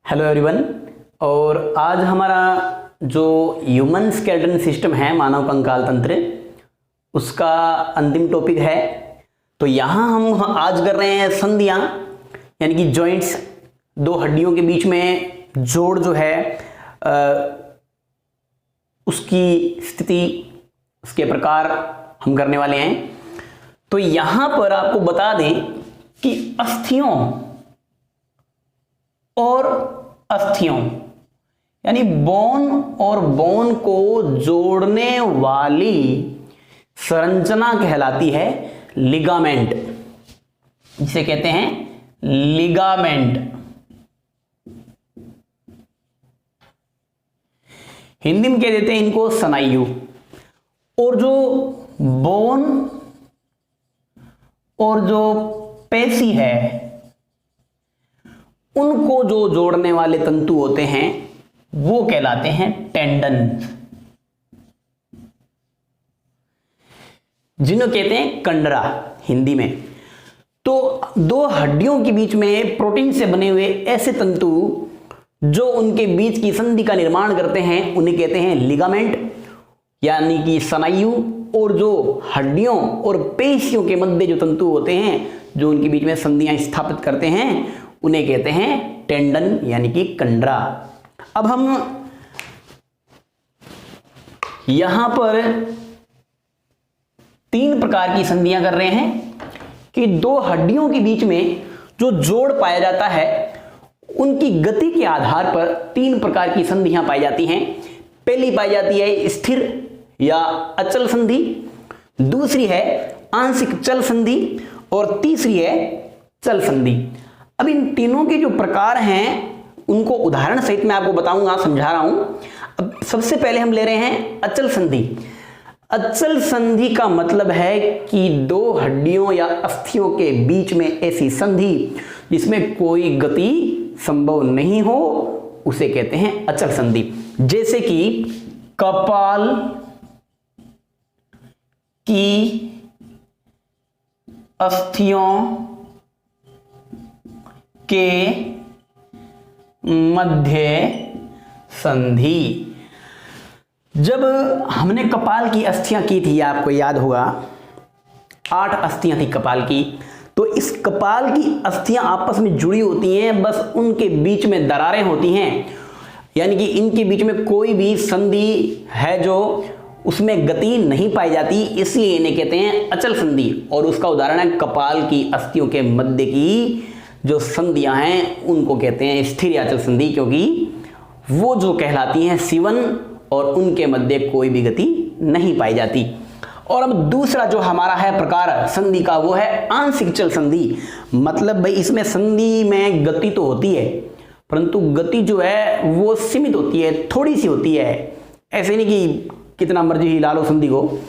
Hello everyone. और आज हमारा जो ह्यूमन स्केलेटन सिस्टम है, मानव कंकाल तंत्र, उसका अंतिम टॉपिक है। तो यहाँ हम आज कर रहे हैं संधियाँ, यानी कि जॉइंट्स, दो हड्डियों के बीच में जोड़ जो है उसकी स्थिति, उसके प्रकार हम करने वाले हैं। तो यहाँ पर आपको बता दें कि अस्थियों और अस्थियों यानी बोन और बोन को जोड़ने वाली संरचना कहलाती है लिगामेंट, जिसे कहते हैं लिगामेंट। हिंदी में कह देते हैं इनको स्नायु। और जो बोन और जो पेशी है, उनको जो जोड़ने वाले तंतु होते हैं वो कहलाते हैं टेंडन, जिन्हें कहते हैं कंडरा हिंदी में। तो दो हड्डियों के बीच में प्रोटीन से बने हुए ऐसे तंतु जो उनके बीच की संधि का निर्माण करते हैं उन्हें कहते हैं लिगामेंट, यानी कि स्नायु। और जो हड्डियों और पेशियों के मध्य जो तंतु होते हैं जो उनके बीच में संधियां स्थापित करते हैं उन्हें कहते हैं टेंडन, यानी कि कंडरा। अब हम यहां पर तीन प्रकार की संधियां कर रहे हैं कि दो हड्डियों के बीच में जो जोड़ पाया जाता है उनकी गति के आधार पर तीन प्रकार की संधियां पाई जाती हैं। पहली पाई जाती है स्थिर या अचल संधि, दूसरी है आंशिक चल संधि और तीसरी है चल संधि। अब इन तीनों के जो प्रकार हैं उनको उदाहरण सहित मैं आपको बताऊंगा, समझा रहा हूं। अब सबसे पहले हम ले रहे हैं अचल संधि। अचल संधि का मतलब है कि दो हड्डियों या अस्थियों के बीच में ऐसी संधि जिसमें कोई गति संभव नहीं हो, उसे कहते हैं अचल संधि। जैसे कि कपाल की अस्थियों के मध्य संधि। जब हमने कपाल की अस्थियां की थी, आपको याद होगा 8 अस्थियां थी कपाल की। तो इस कपाल की अस्थियां आपस में जुड़ी होती हैं, बस उनके बीच में दरारें होती हैं, यानी कि इनके बीच में कोई भी संधि है जो उसमें गति नहीं पाई जाती, इसलिए इन्हें कहते हैं अचल संधि। और उसका उदाहरण है कपाल की अस्थियों के मध्य की जो संधियां हैं उनको कहते हैं स्थिर या अचल संधि, क्योंकि वो जो कहलाती हैं सिवन और उनके मध्य कोई भी गति नहीं पाई जाती। और अब दूसरा जो हमारा है प्रकार संधि का, वो है आंशिक चल संधि। मतलब भाई इसमें संधि में गति तो होती है, परंतु गति जो है वो सीमित होती है, थोड़ी सी होती है। ऐसे नहीं कि कितना मर्जी हिला लो संधि को,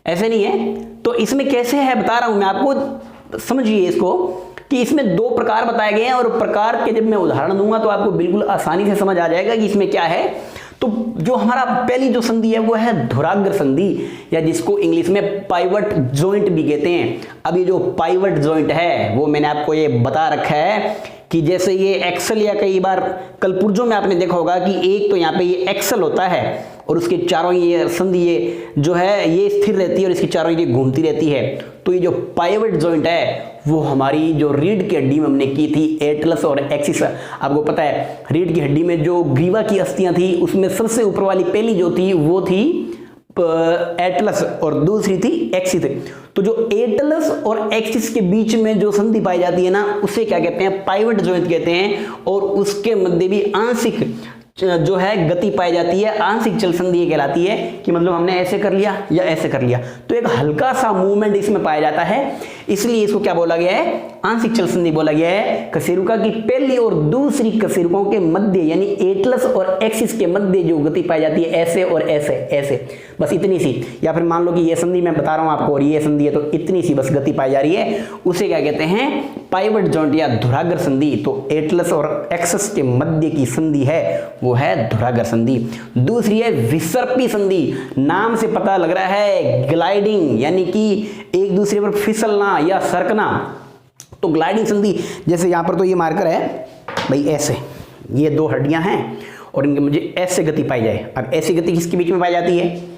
ऐसे नहीं है। तो इसमें कैसे है बता रहा हूं मैं आपको, समझिए इसको कि इसमें दो प्रकार बताए गए हैं और प्रकार के जब मैं उदाहरण दूंगा तो आपको बिल्कुल आसानी से समझ आ जाएगा कि इसमें क्या है। तो जो हमारा पहली जो संधि है वो है धुराग्र संधि, या जिसको इंग्लिश में पाइवट जॉइंट भी कहते हैं। अब ये जो पाइवट जॉइंट है वो मैंने आपको ये बता रखा है कि जैसे ये एक्सल, या कई बार कलपुर्जों में आपने देखा होगा कि एक तो यहाँ पे ये एक्सल होता है और उसके चारों ये संधि ये जो है ये स्थिर रहती है और इसकी चारों ये घूमती रहती है। तो ये जो पाइवट जॉइंट है वो हमारी जो रीढ़ की हड्डी में हमने की थी एटलस और एक्सिस। आपको पता है रीढ़ की हड्डी में जो ग्रीवा की अस्थियां थी उसमें सबसे ऊपर वाली पहली जो थी वो थी एटलस और दूसरी थी एक्सिस। तो जो एटलस और एक्सिस के बीच में जो संधि पाई जाती है ना, उसे क्या कहते हैं, पाइवट जॉइंट कहते हैं। और उसके मध्य भी आंशिक जो है गति पाई जाती है, आंशिक चल संधि कहलाती है। कि मतलब हमने ऐसे कर लिया या ऐसे कर लिया, तो एक हल्का सा मूवमेंट इसमें पाया जाता है, इसलिए इसको क्या बोला गया है, आंशिक चल संधि बोला गया है। कशेरुका की पहली और दूसरी कशेरुकों के मध्य यानी एटलस और एक्सिस के मध्य जो गति पाई जाती है ऐसे और ऐसे ऐसे, बस इतनी सी। या फिर मान लो कि ये संधि मैं बता रहा हूं आपको और ये संधि है, तो इतनी सी बस गति पाई जा रही है, उसे क्या कहते हैं, पाइवट जॉइंट या धुराग्र संधि। तो एटलस और एक्सिस के मध्य की संधि है वो है धुराग्र संधि। दूसरी है विसर्पी संधि। नाम से पता लग रहा है ग्लाइडिंग, यानी कि एक दूसरे पर फिसलना या सरकना। तो ग्लाइडिंग संधि, जैसे यहां पर तो ये मार्कर है भाई, ऐसे ये दो हड्डियां हैं और इनके मुझे ऐसे गति पाई जाए। अब ऐसी गति किसके बीच में पाई जाती है?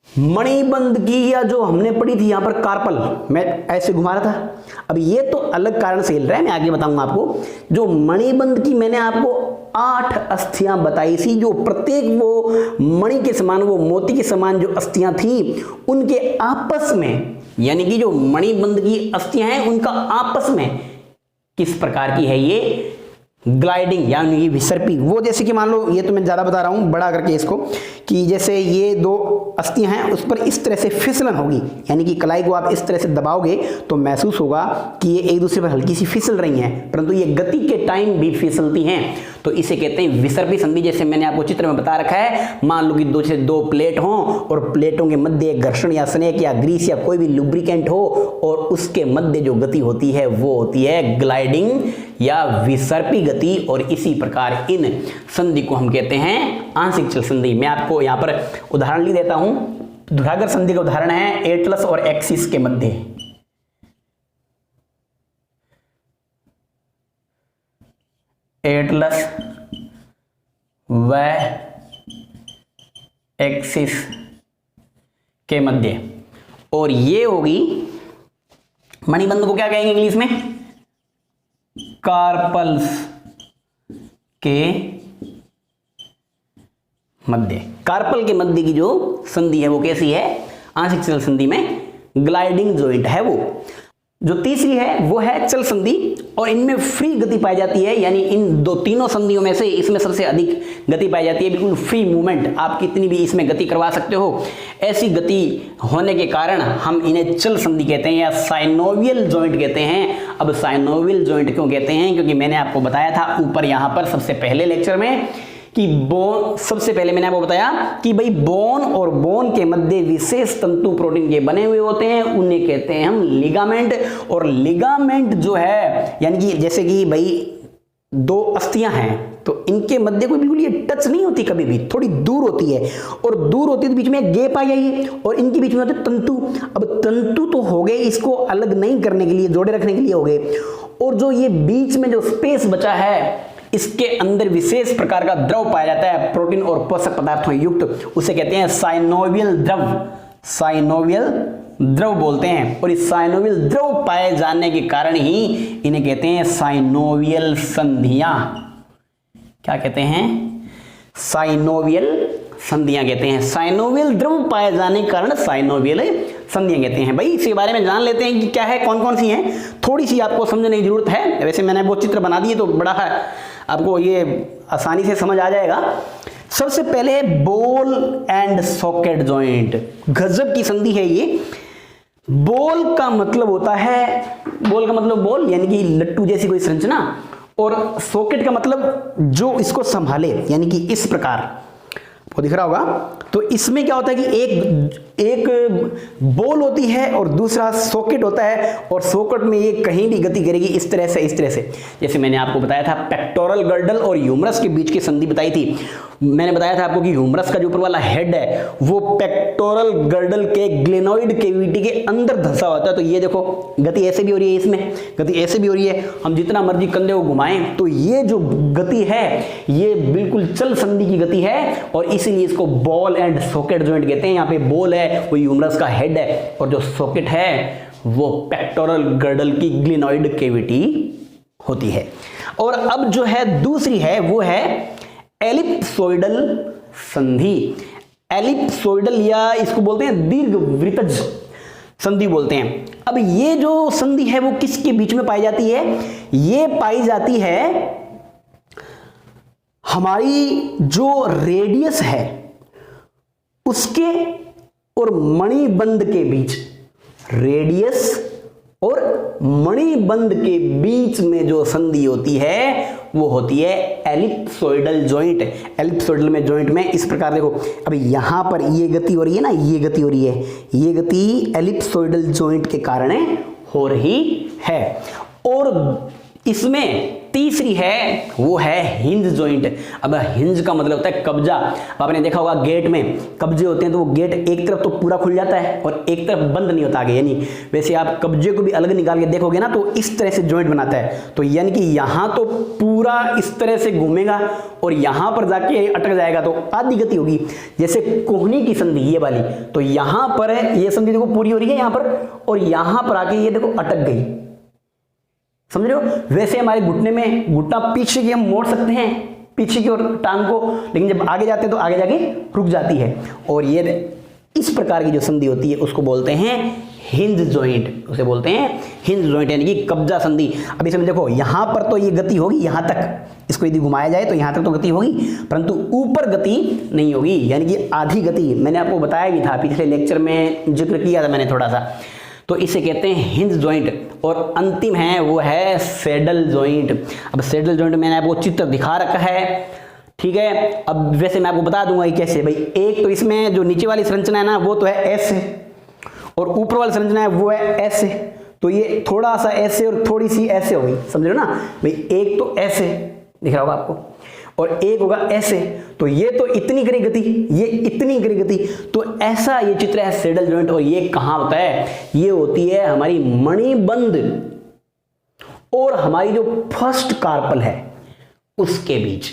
मणिबंध की, या जो हमने पढ़ी थी यहां पर कार्पल, मैं ऐसे घुमा रहा था। अब ये तो अलग कारण से हिल रहा है, मैं आगे बताऊंगा आपको। जो मणिबंध की मैंने आपको 8 अस्थियां बताई थी, जो प्रत्येक वो मणि के समान, वो मोती के समान जो अस्थियां थी, उनके आपस में, यानी कि जो मणिबंध की अस्थियां हैं उनका आपस में किस प्रकार की है ये ग्लाइडिंग, यानी विसर्पी। वो जैसे कि मान लो, ये तो मैं ज्यादा बता रहा हूं बड़ा करके इसको, कि जैसे ये दो अस्थियां हैं उस पर इस तरह से फिसलन होगी, यानी कि कलाई को आप इस तरह से दबाओगे तो महसूस होगा कि ये एक दूसरे पर हल्की सी फिसल रही हैं, परंतु ये गति के टाइम भी फिसलती हैं, तो इसे कहते हैं विसर्पी संधि। जैसे मैंने आपको चित्र में बता रखा है, मान लो कि दो प्लेट हों और प्लेटों के मध्य घर्षण या स्नेक या ग्रीस या कोई भी लुब्रिकेंट हो, और उसके मध्य जो गति होती है वो होती है ग्लाइडिंग या विसर्पी गति, और इसी प्रकार इन संधि को हम कहते हैं आंशिक चल संधि। मैं आपको यहां पर उदाहरण ले देता हूं। दुरागर संधि का उदाहरण है एटलस और एक्सिस के मध्य। एटलस व एक्सिस के मध्य, और ये होगी मणिबंध को क्या कहेंगे इंग्लिश में? कार्पल्स के मध्य। कार्पल के मध्य की जो संधि है वो कैसी है? आंशिक चल संधि में ग्लाइडिंग जॉइंट है वो। जो तीसरी है वो है चल संधि, और इनमें फ्री गति पाई जाती है, यानी इन तीनों संधियों में से इसमें सबसे अधिक गति पाई जाती है, बिल्कुल फ्री मूवमेंट, आप कितनी भी इसमें गति करवा सकते हो। ऐसी गति होने के कारण हम इन्हें चल संधि कहते हैं या साइनोवियल जॉइंट कहते हैं। अब साइनोवियल जॉइंट क्यों कहते हैं? क्योंकि मैंने आपको बताया था ऊपर यहां पर सबसे पहले लेक्चर में कि बोन, सबसे पहले मैंने आपको बताया कि भाई बोन और बोन के मध्य विशेष तंतु प्रोटीन के बने हुए होते हैं, उन्हें कहते हैं हम लिगामेंट। और लिगामेंट जो है, यानी कि जैसे कि भाई दो अस्थियां हैं तो इनके मध्य कोई बिल्कुल ये टच नहीं होती, कभी भी थोड़ी दूर होती है, और दूर होती है तो बीच में एक गैप आ जाइए, और इनके बीच में होते तंतु। अब तंतु तो हो गए, इसको अलग नहीं करने के लिए, जोड़े रखने के लिए हो गए, और जो ये बीच में जो स्पेस बचा है इसके अंदर विशेष प्रकार का द्रव पाया जाता है, प्रोटीन और पोषक पदार्थों युक्त, उसे कहते हैं साइनोवियल द्रव। साइनोवियल द्रव बोलते हैं, और इस साइनोवियल द्रव पाए जाने के कारण ही इन्हें कहते हैं साइनोवियल संधियां। क्या कहते हैं? साइनोवियल संधियां कहते हैं। साइनोवियल द्रव पाए जाने के कारण साइनोवियल संधियां कहते हैं। भाई इसके बारे में जान लेते हैं कि क्या है, कौन कौन सी हैं, थोड़ी सी आपको समझने की जरूरत है। वैसे मैंने वो चित्र बना दिए तो बड़ा है, आपको ये आसानी से समझ आ जाएगा। सबसे पहले बॉल एंड सॉकेट जॉइंट, गजब की संधि है ये। बॉल का मतलब होता है, बॉल का मतलब बॉल यानी कि लट्टू जैसी कोई संरचना, और सॉकेट का मतलब जो इसको संभाले, यानी कि इस प्रकार वो दिख रहा होगा। तो इसमें क्या होता है कि एक बॉल होती है और दूसरा सॉकेट होता है, और सॉकेट में ये कहीं भी गति करेगी इस तरह से, इस तरह से। जैसे मैंने आपको बताया था पेक्टोरल गर्डल और ह्यूमरस के बीच की संधि बताई थी। मैंने बताया था आपको कि ह्यूमरस का जो ऊपर वाला हेड है वो पेक्टोरल गर्डल के ग्लेनोइड केविटी के अंदर धंसा होता है। तो ये देखो गति ऐसे भी हो रही है, इसमें गति ऐसे भी हो रही है। हम जितना मर्जी कंधे को घुमाएं तो ये जो गति है ये बिल्कुल चल संधि की गति है, और इसीलिए इसको बॉल एंड सॉकेट जॉइंट कहते हैं। यहाँ पे बॉल है वो ह्यूमरस का हेड है, और जो सॉकेट है वो पेक्टोरल गर्डल की ग्लेनोइड केविटी होती है। और अब जो है दूसरी है वो है एलिप्सोइडल संधि। एलिप्सोइडल या इसको बोलते हैं दीर्घवृत्तज संधि बोलते हैं। अब ये जो संधि है वो किसके बीच में पाई जाती है? ये पाई जाती है हमारी जो रेडियस है उसके और मणिबंध के बीच। रेडियस और मणिबंध के बीच में जो संधि होती है वो होती है एलिप्सोइडल जॉइंट। एलिप्सोइडल में जॉइंट में इस प्रकार देखो, अभी यहां पर ये गति हो रही है ना, ये गति हो रही है, ये गति एलिप्सोइडल जॉइंट के कारण हो रही है। और इसमें तीसरी है वो है हिंज जॉइंट। अब हिंज का मतलब होता है कब्जा। अब आपने देखा होगा गेट में कब्जे होते हैं तो वो गेट एक तरफ तो पूरा खुल जाता है और एक तरफ बंद नहीं होता आगे, यानी वैसे आप कब्जे को भी अलग निकाल के देखोगे ना तो इस तरह से जॉइंट बनाता है। तो यानी कि यहां तो पूरा इस तरह से घूमेगा और यहां पर जाके अटक जाएगा तो आधी गति होगी। जैसे कोहनी की संधि ये वाली, तो यहां पर है ये संधि देखो पूरी हो रही है यहां पर, और यहां पर आके ये देखो अटक गई, समझ रहे हो। वैसे हमारे घुटने में घुटना पीछे की हम मोड़ सकते हैं पीछे की ओर टांग को, लेकिन जब आगे जाते हैं तो आगे जाके रुक जाती है। और ये इस प्रकार की जो संधि होती है उसको बोलते हैं हिंज जॉइंट, उसे बोलते हैं हिंज जॉइंट यानी कि कब्जा संधि। अब इसमें देखो यहां पर तो ये गति होगी यहां तक, इसको यदि घुमाया जाए तो यहां तक तो गति होगी, परंतु ऊपर गति नहीं होगी, यानी कि आधी गति। मैंने आपको बताया भी था, पिछले लेक्चर में जिक्र किया था मैंने थोड़ा सा। तो इसे कहते हैं हिंज जॉइंट। और अंतिम है वो है सैडल जॉइंट। अब सैडल जॉइंट मैंने आपको चित्र दिखा रखा है, ठीक है। अब वैसे मैं आपको बता दूंगा कि कैसे। भाई एक तो इसमें जो नीचे वाली संरचना है ना वो तो है ऐसे, और ऊपर वाली संरचना है वो है ऐसे। तो ये थोड़ा सा ऐसे और थोड़ी सी ऐसे होगी, समझ रहे हो ना भाई। एक तो ऐसे दिख रहा होगा आपको और एक होगा ऐसे, तो ये तो इतनी करी गति, ये इतनी करी गति। तो ऐसा ये चित्र है सैडल जॉइंट। और ये कहां होता है? ये होती है हमारी मणिबंध और हमारी जो फर्स्ट कार्पल है उसके बीच।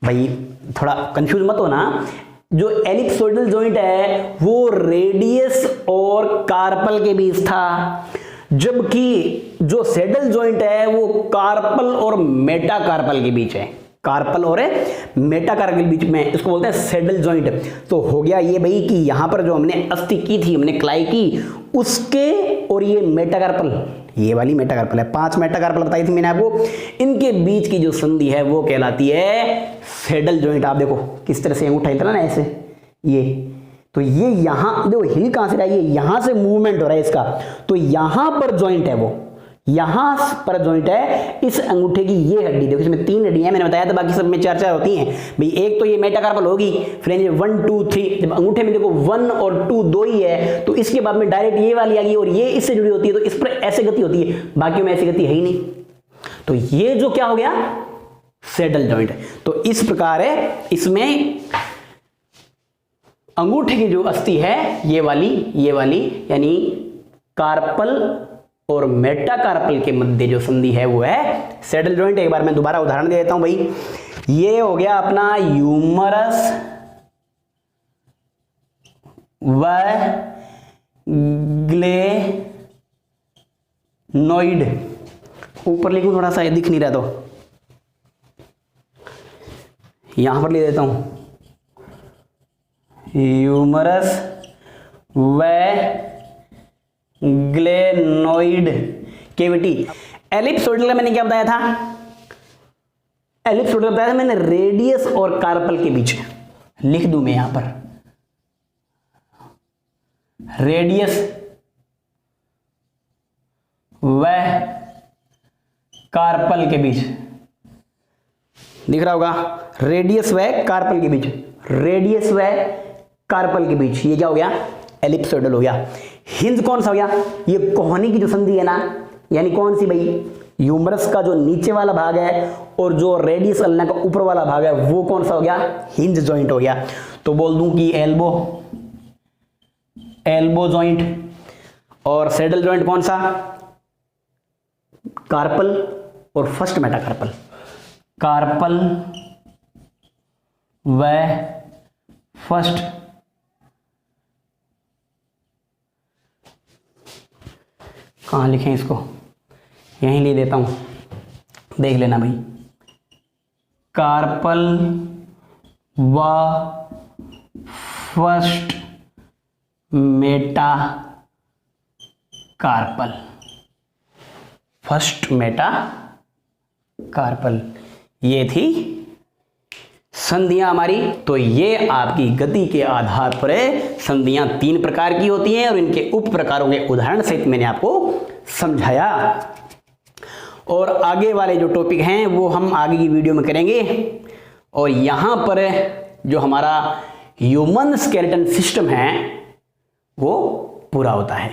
भाई थोड़ा कंफ्यूज मत हो ना, जो एलिप्सोइडल जॉइंट है वो रेडियस और कार्पल के बीच था, जबकि जो सैडल जॉइंट है वो कार्पल और मेटाकार्पल के बीच है। कार्पल और मेटाकार्पल के बीच में, इसको बोलते हैं सैडल जॉइंट। तो हो गया ये भाई कि यहां पर जो हमने अस्थि की थी, हमने क्लाई की, उसके और ये मेटाकार्पल, ये वाली मेटाकार्पल है, 5 मेटाकार्पल बताई थी मैंने आपको, इनके बीच की जो संधि है वो कहलाती है सैडल जॉइंट। आप देखो किस तरह से अंगूठा हिलता है ना ऐसे, ये तो ये यहां देखो हिल कहां से रहा है, ये यहां से मूवमेंट हो रहा है इसका, तो यहां पर जॉइंट है, वो यहां पर जॉइंट है इस अंगूठे की। ये हड्डी देखो, इसमें 3 हड्डियां मैंने बताया था, बाकी सब में 4-4 होती हैं भाई। एक तो ये मेटाकार्पल होगी, फिर ये 1 2 3, जब अंगूठे में देखो 1 और 2 दो ही है, तो इसके बाद में डायरेक्ट ये वाली आ गई और ये इससे जुड़ी होती है, तो इस पर ऐसे गति होती है, बाकी में ऐसी गति है ही नहीं। तो ये जो क्या हो गया, सैडल जॉइंट। तो इस प्रकार है, इसमें अंगूठे की जो अस्थि है ये वाली यानी कार्पल और मेटाकार्पल के मध्य जो संधि है वो है सैडल जॉइंट। एक बार मैं दोबारा उदाहरण दे देता हूं भाई। ये हो गया अपना ह्यूमरस व ग्लेनोइड। ऊपर लिखूं थोड़ा सा, दिख नहीं रहा तो यहां पर ले देता हूं, ह्यूमरस व ग्लेनोइड केविटी। एलिप्सोइडल का मैंने क्या बताया था? एलिप्सोइडल बताया था मैंने रेडियस और कार्पल के बीच। लिख दूं मैं यहां पर, रेडियस व कार्पल के बीच। दिख रहा होगा, रेडियस व कार्पल के बीच, रेडियस व कार्पल के बीच। ये क्या हो गया? एलिप्सोइडल हो गया। हिंज कौन सा हो गया? ये कोहनी की जो संधि है ना, यानी कौन सी भाई? ह्यूमरस का जो नीचे वाला भाग है और जो रेडियस अल्ना का ऊपर वाला भाग है वो कौन सा हो गया? हिंज जॉइंट हो गया। तो बोल दूं कि एल्बो जॉइंट। और सैडल जॉइंट कौन सा? कार्पल और फर्स्ट मेटाकार्पल। कार्पल व फर्स्ट कहाँ लिखें इसको? यहीं ले देता हूं, देख लेना भाई। कार्पल व first metacarpal, first metacarpal, ये थी संधियां हमारी। तो ये आपकी गति के आधार पर संधियां 3 प्रकार की होती हैं और इनके उप प्रकारों के उदाहरण सहित मैंने आपको समझाया। और आगे वाले जो टॉपिक हैं वो हम आगे की वीडियो में करेंगे। और यहां पर जो हमारा ह्यूमन स्केलेटन सिस्टम है वो पूरा होता है।